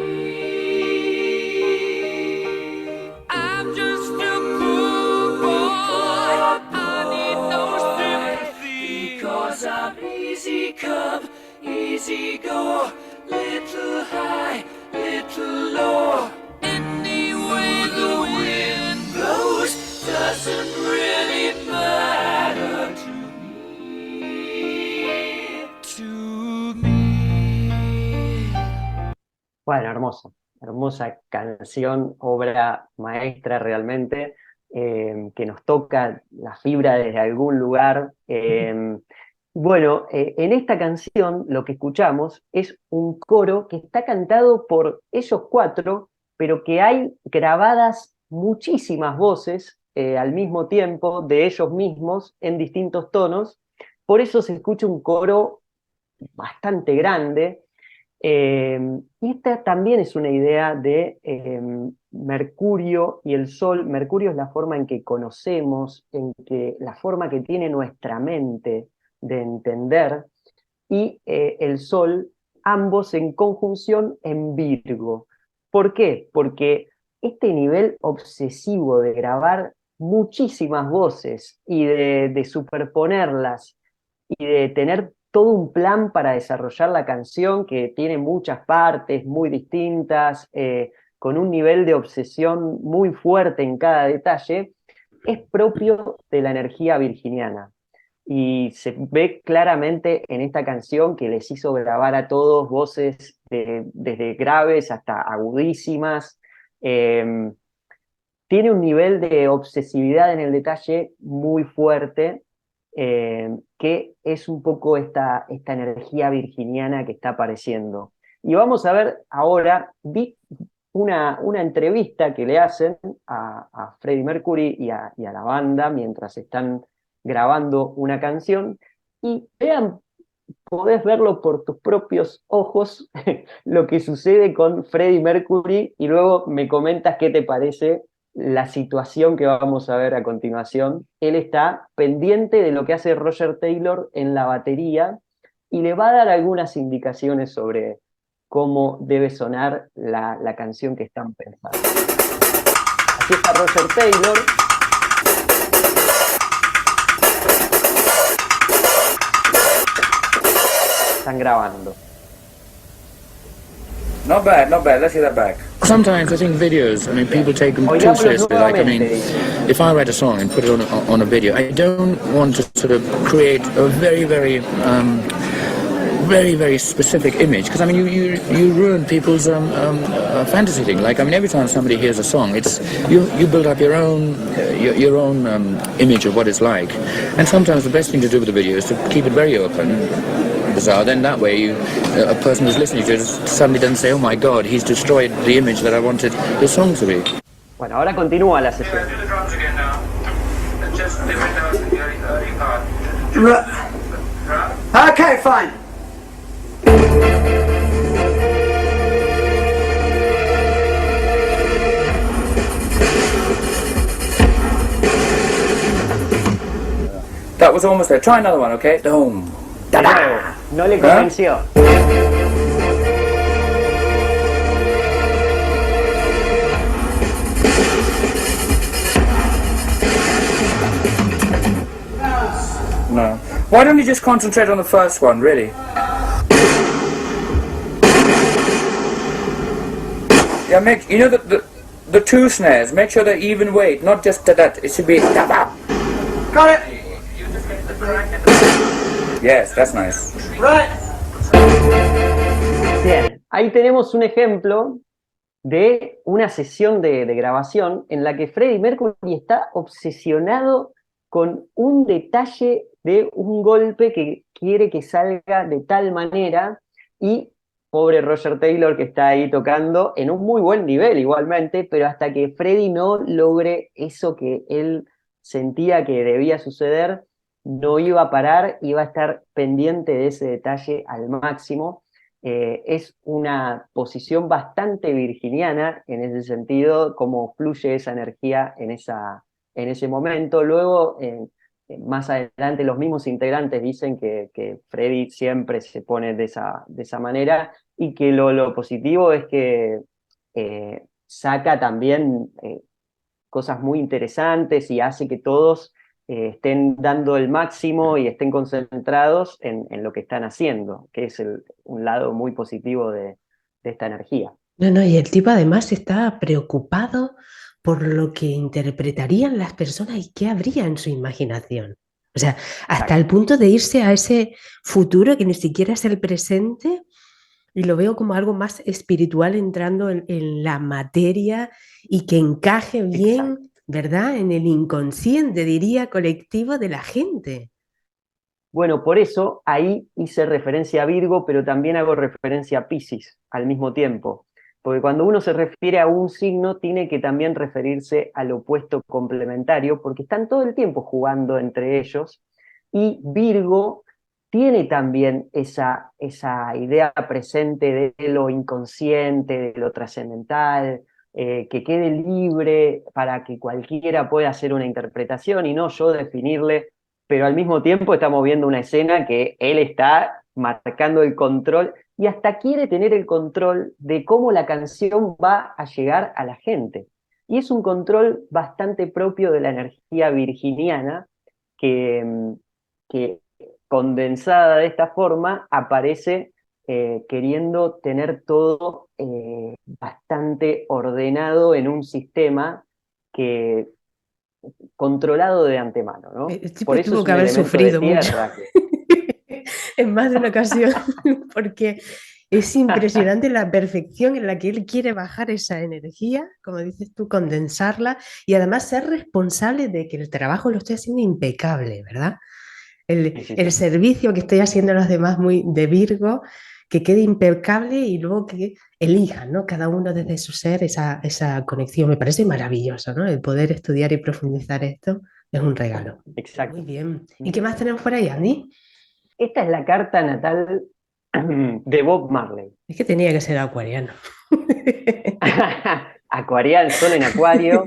I'm just a poor boy, I need no sympathy, because I'm easy come, easy go, little high, little low. Any way the wind blows doesn't really matter to me, to me. Bueno, hermoso. Hermosa canción, obra maestra realmente, que nos toca la fibra desde algún lugar. Bueno, en esta canción lo que escuchamos es un coro que está cantado por ellos cuatro, pero que hay grabadas muchísimas voces al mismo tiempo de ellos mismos en distintos tonos. Por eso se escucha un coro bastante grande. Y esta también es una idea de Mercurio y el Sol. Mercurio es la forma en que conocemos, la forma que tiene nuestra mente de entender, y el Sol, ambos en conjunción en Virgo. ¿Por qué? Porque este nivel obsesivo de grabar muchísimas voces y de superponerlas y de tener todo un plan para desarrollar la canción que tiene muchas partes muy distintas, con un nivel de obsesión muy fuerte en cada detalle, es propio de la energía virginiana. Y se ve claramente en esta canción que les hizo grabar a todos voces desde graves hasta agudísimas. Tiene un nivel de obsesividad en el detalle muy fuerte, que es un poco esta energía virginiana que está apareciendo. Y vamos a ver ahora, vi una entrevista que le hacen a Freddie Mercury y a la banda mientras están grabando una canción, y vean, podés verlo por tus propios ojos, lo que sucede con Freddie Mercury, y luego me comentas qué te parece la situación que vamos a ver a continuación. Él está pendiente de lo que hace Roger Taylor en la batería y le va a dar algunas indicaciones sobre cómo debe sonar la canción que están pensando. Aquí está Roger Taylor. Están grabando. Not bad, not bad. Let's hear that back. Sometimes I think videos, I mean, people take them too seriously. Like, I mean, if I write a song and put it on a video, I don't want to sort of create a very, very specific image, because I mean you ruin people's fantasy thing. Like, I mean, every time somebody hears a song, it's you build up your own image of what it's like, and sometimes the best thing to do with the video is to keep it very open. So then that way a person who's listening to it suddenly doesn't say, oh my god, he's destroyed the image that I wanted the song to be. Bueno, ahora continúa la sesión. Okay, fine. That was almost there. Try another one, okay? Boom. De nuevo, no le convenció. No. Why don't you just concentrate on the first one, really? Yeah, make, you know, the two snares, make sure they're even weight, not just that. It should be da-da. Got it. Yes, that's nice. Right. Bien, ahí tenemos un ejemplo de una sesión de grabación en la que Freddie Mercury está obsesionado con un detalle de un golpe que quiere que salga de tal manera, y pobre Roger Taylor, que está ahí tocando en un muy buen nivel igualmente, pero hasta que Freddie no logre eso que él sentía que debía suceder, no iba a parar, iba a estar pendiente de ese detalle al máximo. Es una posición bastante virginiana en ese sentido, cómo fluye esa energía en ese momento. Luego, más adelante, los mismos integrantes dicen que Freddie siempre se pone de esa manera, y que lo positivo es que saca también cosas muy interesantes y hace que todos estén dando el máximo y estén concentrados en lo que están haciendo, que es un lado muy positivo de esta energía. No, y el tipo además está preocupado por lo que interpretarían las personas y qué habría en su imaginación. O sea, hasta el punto de irse a ese futuro que ni siquiera es el presente, y lo veo como algo más espiritual entrando en la materia y que encaje bien, exacto, ¿verdad? En el inconsciente, diría, colectivo de la gente. Bueno, por eso ahí hice referencia a Virgo, pero también hago referencia a Piscis al mismo tiempo. Porque cuando uno se refiere a un signo, tiene que también referirse al opuesto complementario, porque están todo el tiempo jugando entre ellos, y Virgo tiene también esa idea presente de lo inconsciente, de lo trascendental, que quede libre para que cualquiera pueda hacer una interpretación y no yo definirle, pero al mismo tiempo estamos viendo una escena que él está marcando el control y hasta quiere tener el control de cómo la canción va a llegar a la gente. Y es un control bastante propio de la energía virginiana que condensada de esta forma, aparece queriendo tener todo bastante ordenado en un sistema que controlado de antemano, ¿no? Por eso tuvo que haber sufrido mucho en más de una ocasión, porque es impresionante la perfección en la que él quiere bajar esa energía, como dices tú, condensarla, y además ser responsable de que el trabajo lo esté haciendo impecable, ¿verdad? El servicio que estoy haciendo a los demás muy de Virgo, que quede impecable y luego que elijan, ¿no? Cada uno desde su ser esa conexión. Me parece maravilloso, ¿no? El poder estudiar y profundizar esto es un regalo. Exacto. Muy bien. ¿Y qué más tenemos por ahí, Andy? Esta es la carta natal de Bob Marley. Es que tenía que ser acuariano. Acuarial, Sol en Acuario,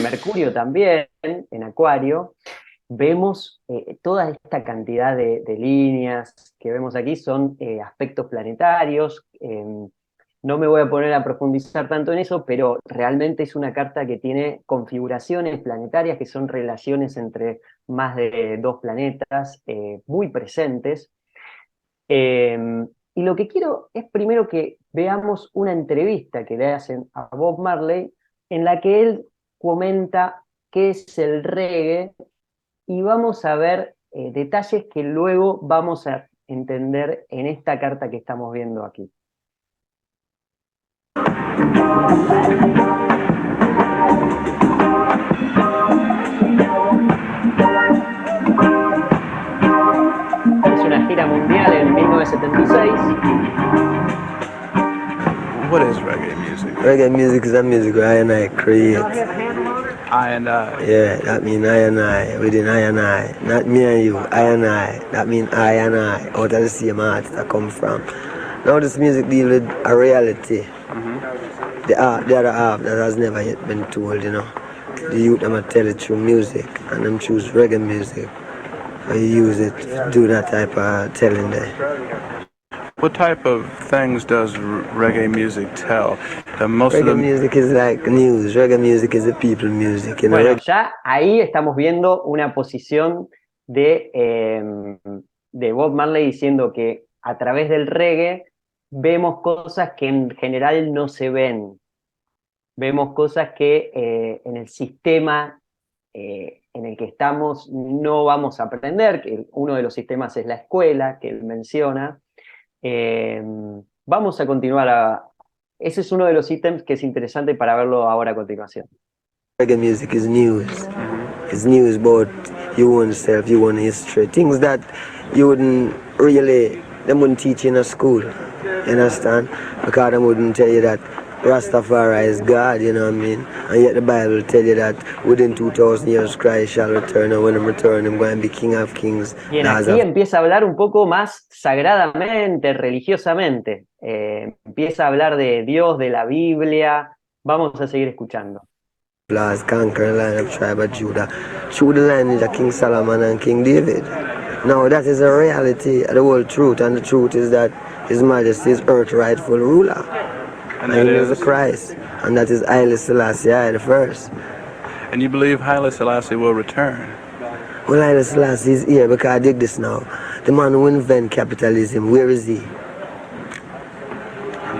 Mercurio también en Acuario. Vemos toda esta cantidad de líneas que vemos aquí son aspectos planetarios. No me voy a poner a profundizar tanto en eso, pero realmente es una carta que tiene configuraciones planetarias, que son relaciones entre más de dos planetas muy presentes. Y lo que quiero es primero que veamos una entrevista que le hacen a Bob Marley, en la que él comenta qué es el reggae, y vamos a ver detalles que luego vamos a entender en esta carta que estamos viendo aquí. Es una gira mundial en 1976. What is reggae music? Reggae music is a music where I and I create. I and I. Yeah, that mean I and I, within I and I. Not me and you, I and I. That mean I and I, out of the same heart I come from. Now this music deal with a reality. The other half that has never yet been told, you know. The youth them a tell it through music, and them choose reggae music. And you use it, do that type of telling there. What type of things does reggae music tell? Most of Reggae the music is like news. Reggae music is the people music, you know. Bueno, ya ahí estamos viendo una posición de Bob Marley diciendo que a través del reggae vemos cosas que en general no se ven. Vemos cosas que en el sistema en el que estamos no vamos a aprender, que uno de los sistemas es la escuela, que él menciona. Vamos a continuar. Ese es uno de los ítems que es interesante para verlo ahora a continuación. Reggae music is news. It's news about your own self, your own history. Things that you wouldn't really, they wouldn't teach in a school. You understand? Because they wouldn't tell you that Rastafari is God, you know what I mean? And yet the Bible tell you that within 2,000 years Christ shall return, and when he return, he's going to be King of Kings. Bien, aquí empieza a hablar un poco más sagradamente, religiosamente. Empieza a hablar de Dios, de la Biblia. Vamos a seguir escuchando. Last conquering line of tribe of Judah, through the lineage of King Solomon and King David. Now that is a reality, the whole truth, and the truth is that His Majesty is earth rightful ruler. and And that he is is. the Christ, and that is Haile Selassie I the first. And you believe Haile Selassie will return? Well, Haile Selassie is here because I dig this now. The man who invented capitalism, where is he?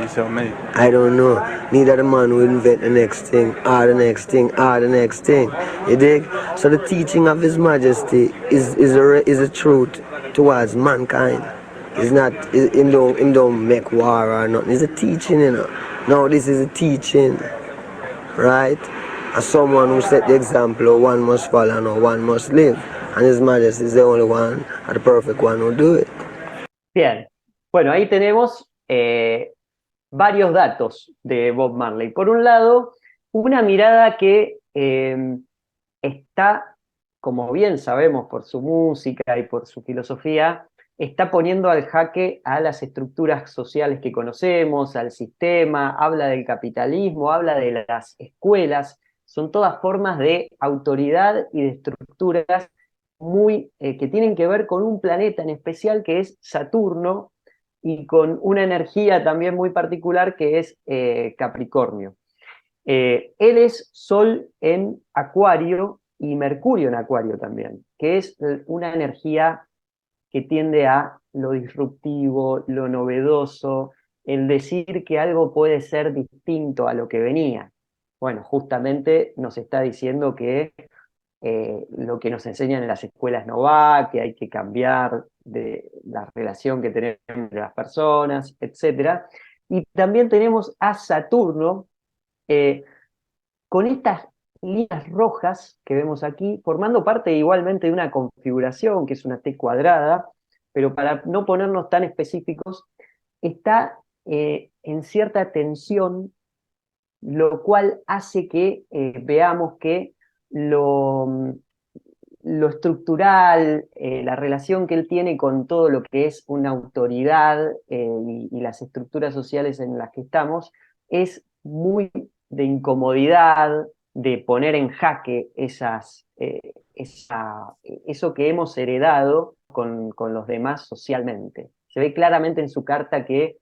You tell me. I don't know. Neither the man who invent the next thing, or the next thing, or the next thing. You dig? So the teaching of His Majesty is a truth towards mankind. It's not, him don't make war or nothing. It's a teaching, you know. Now this is a teaching, right? As someone who set the example, one must follow and one must live. And His Majesty is the only one, and the perfect one who do it. Bien, bueno, ahí tenemos varios datos de Bob Marley. Por un lado, una mirada que está, como bien sabemos por su música y por su filosofía, está poniendo al jaque a las estructuras sociales que conocemos, al sistema, habla del capitalismo, habla de las escuelas, son todas formas de autoridad y de estructuras muy, que tienen que ver con un planeta en especial que es Saturno, y con una energía también muy particular que es Capricornio. Él es Sol en Acuario y Mercurio en Acuario también, que es una energía que tiende a lo disruptivo, lo novedoso, el decir que algo puede ser distinto a lo que venía. Bueno, justamente nos está diciendo que lo que nos enseñan en las escuelas no va, que hay que cambiar de la relación que tenemos entre las personas, etc. Y también tenemos a Saturno con estas líneas rojas que vemos aquí, formando parte igualmente de una configuración que es una T cuadrada, pero para no ponernos tan específicos, está en cierta tensión, lo cual hace que veamos que lo estructural, la relación que él tiene con todo lo que es una autoridad y las estructuras sociales en las que estamos, es muy de incomodidad, de poner en jaque eso que hemos heredado con los demás socialmente. Se ve claramente en su carta que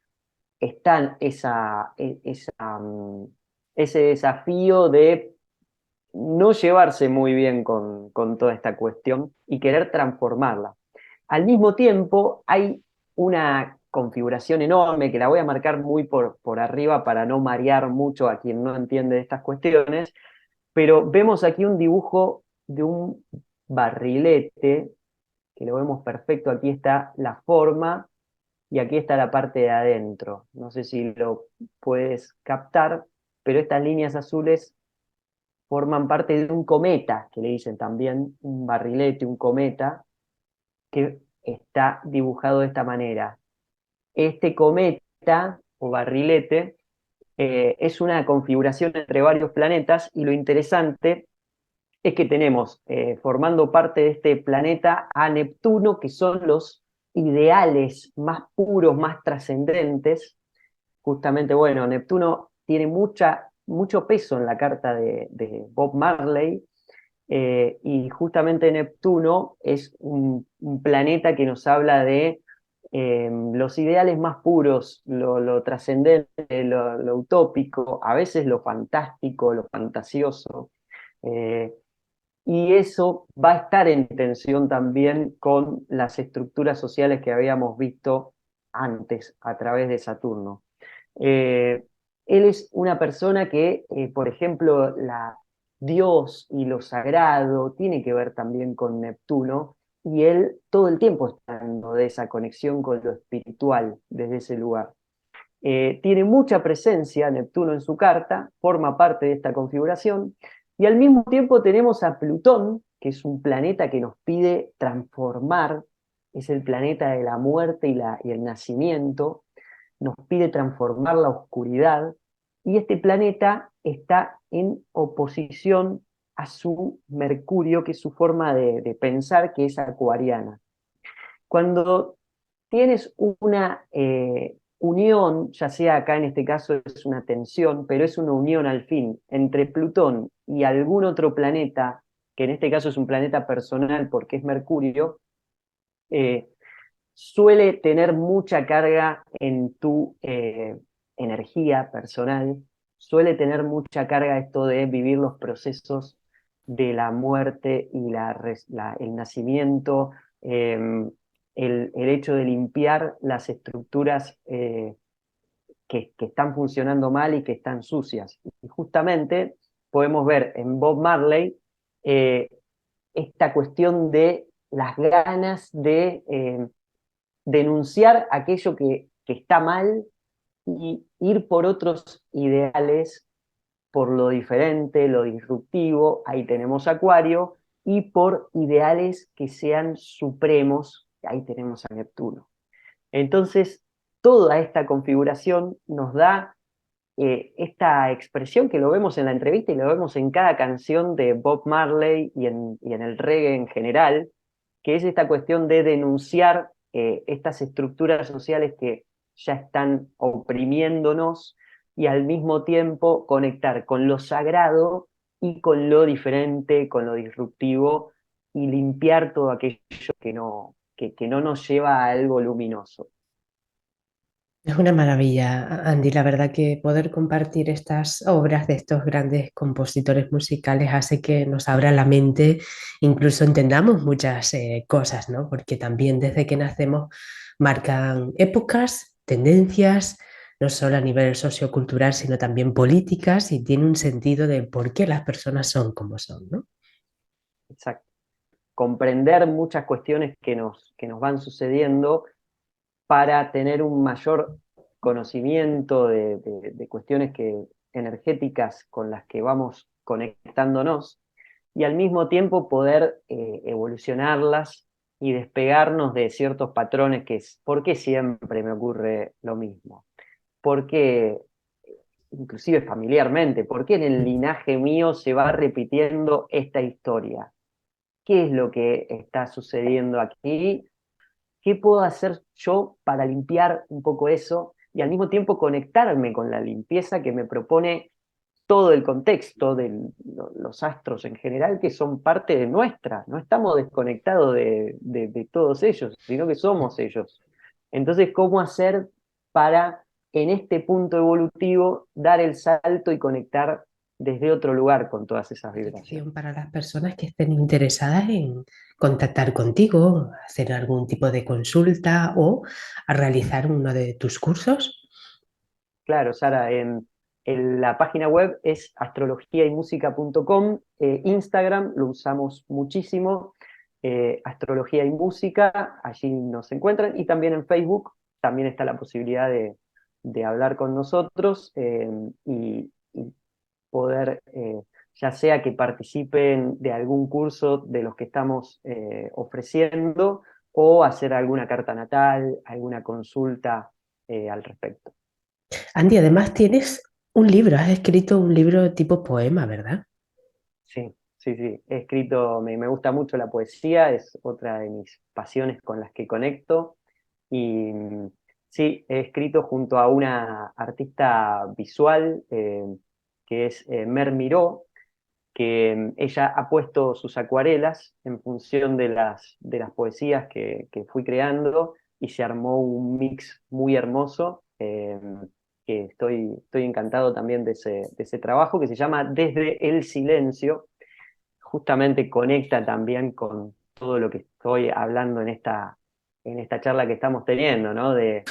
está ese desafío de no llevarse muy bien con toda esta cuestión y querer transformarla. Al mismo tiempo, hay una configuración enorme que la voy a marcar muy por arriba para no marear mucho a quien no entiende de estas cuestiones, pero vemos aquí un dibujo de un barrilete, que lo vemos perfecto, aquí está la forma y aquí está la parte de adentro. No sé si lo puedes captar, pero estas líneas azules forman parte de un cometa, que le dicen también un barrilete, un cometa, que está dibujado de esta manera. Este cometa o barrilete es una configuración entre varios planetas y lo interesante es que tenemos formando parte de este planeta a Neptuno, que son los ideales más puros, más trascendentes. Justamente, bueno, Neptuno tiene mucho peso en la carta de Bob Marley, y justamente Neptuno es un planeta que nos habla de los ideales más puros, lo trascendente, lo utópico, a veces lo fantástico, lo fantasioso. eh, y eso va a estar en tensión también con las estructuras sociales que habíamos visto antes a través de Saturno. Eh, Él es una persona que, por ejemplo, Dios y lo sagrado tiene que ver también con Neptuno, y él todo el tiempo está hablando de esa conexión con lo espiritual desde ese lugar. Tiene mucha presencia Neptuno en su carta, forma parte de esta configuración, y al mismo tiempo tenemos a Plutón, que es un planeta que nos pide transformar, es el planeta de la muerte y el nacimiento, nos pide transformar la oscuridad, y este planeta está en oposición a su Mercurio, que es su forma de pensar, que es acuariana. Cuando tienes una unión, ya sea acá en este caso es una tensión, pero es una unión al fin entre Plutón y algún otro planeta, que en este caso es un planeta personal porque es Mercurio, eh, suele tener mucha carga en tu energía personal, suele tener mucha carga esto de vivir los procesos de la muerte y el nacimiento, el hecho de limpiar las estructuras que están funcionando mal y que están sucias. Y justamente podemos ver en Bob Marley eh, esta cuestión de las ganas de denunciar aquello que está mal y ir por otros ideales, por lo diferente, lo disruptivo, ahí tenemos Acuario, y por ideales que sean supremos, ahí tenemos a Neptuno. Entonces, toda esta configuración nos da esta expresión que lo vemos en la entrevista y lo vemos en cada canción de Bob Marley y en el reggae en general, que es esta cuestión de denunciar estas estructuras sociales que ya están oprimiéndonos y al mismo tiempo conectar con lo sagrado y con lo diferente, con lo disruptivo, y limpiar todo aquello que no nos lleva a algo luminoso. Es una maravilla, Andy. La verdad que poder compartir estas obras de estos grandes compositores musicales hace que nos abra la mente, incluso entendamos muchas cosas, ¿no? Porque también desde que nacemos marcan épocas, tendencias, no solo a nivel sociocultural, sino también políticas, y tiene un sentido de por qué las personas son como son, ¿no? Exacto. Comprender muchas cuestiones que nos van sucediendo para tener un mayor conocimiento de cuestiones energéticas con las que vamos conectándonos, y al mismo tiempo poder evolucionarlas y despegarnos de ciertos patrones que es, ¿por qué siempre me ocurre lo mismo? ¿Por qué, inclusive familiarmente, por qué en el linaje mío se va repitiendo esta historia? ¿Qué es lo que está sucediendo aquí? ¿Qué puedo hacer yo para limpiar un poco eso? y al mismo tiempo conectarme con la limpieza que me propone todo el contexto de los astros en general, que son parte de nuestra. No estamos desconectados de todos ellos, sino que somos ellos. Entonces, ¿cómo hacer para, en este punto evolutivo, dar el salto y conectar desde otro lugar con todas esas vibraciones? Para las personas que estén interesadas en contactar contigo, hacer algún tipo de consulta o a realizar uno de tus cursos. Claro, Sara, en la página web es astrologiaymusica.com, Instagram lo usamos muchísimo, Astrología y Música, allí nos encuentran, y también en Facebook también está la posibilidad de hablar con nosotros y poder, ya sea que participen de algún curso de los que estamos ofreciendo, o hacer alguna carta natal, alguna consulta al respecto. Andy, además tienes un libro, has escrito un libro tipo poema, ¿verdad? Sí, sí, sí. He escrito, me gusta mucho la poesía, es otra de mis pasiones con las que conecto. Y sí, he escrito junto a una artista visual que es Mer Miró, que ella ha puesto sus acuarelas en función de las poesías que fui creando, y se armó un mix muy hermoso, que estoy encantado también de ese trabajo, que se llama Desde el Silencio. Justamente conecta también con todo lo que estoy hablando en esta charla que estamos teniendo, ¿no? De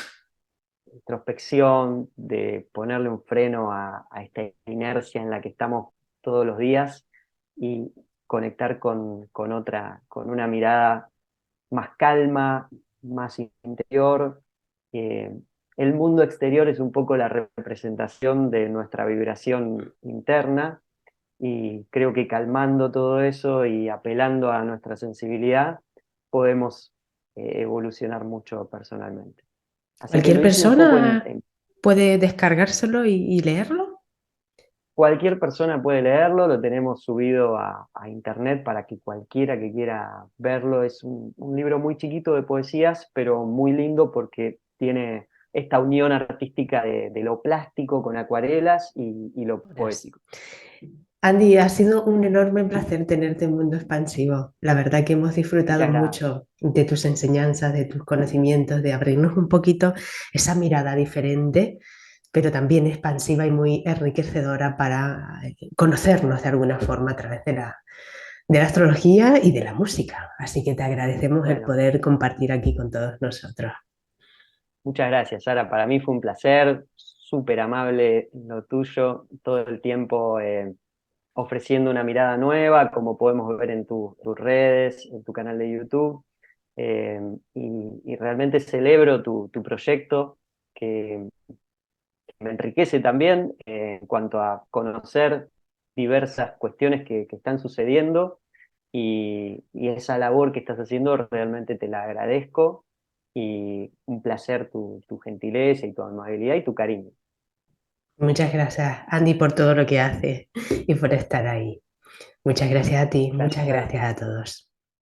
introspección, de ponerle un freno a esta inercia en la que estamos todos los días, y conectar con una mirada más calma, más interior. Eh, el mundo exterior es un poco la representación de nuestra vibración interna, y creo que calmando todo eso y apelando a nuestra sensibilidad podemos evolucionar mucho personalmente. Así que ¿Cualquier lo hice un poco persona puede descargárselo y leerlo? cualquier persona puede leerlo, lo tenemos subido a internet para que cualquiera que quiera verlo. Es un libro muy chiquito de poesías, pero muy lindo porque tiene esta unión artística de lo plástico con acuarelas y lo poético. Andy, ha sido un enorme placer tenerte en Mundo Expansivo. La verdad que hemos disfrutado Muchas gracias. mucho de tus enseñanzas, de tus conocimientos, de abrirnos un poquito esa mirada diferente, pero también expansiva y muy enriquecedora para conocernos de alguna forma a través de la astrología y de la música. Así que te agradecemos el Bueno, poder compartir aquí con todos nosotros. muchas gracias, Sara. Para mí fue un placer, súper amable lo tuyo, todo el tiempo ofreciendo una mirada nueva, como podemos ver en tus redes, en tu canal de YouTube. Y realmente celebro tu proyecto, que me enriquece también en cuanto a conocer diversas cuestiones que están sucediendo, y esa labor que estás haciendo realmente te la agradezco, y un placer tu gentileza y tu amabilidad y tu cariño. Muchas gracias, Andy, por todo lo que haces y por estar ahí. Muchas gracias a ti, muchas Gracias, Sara. gracias a todos.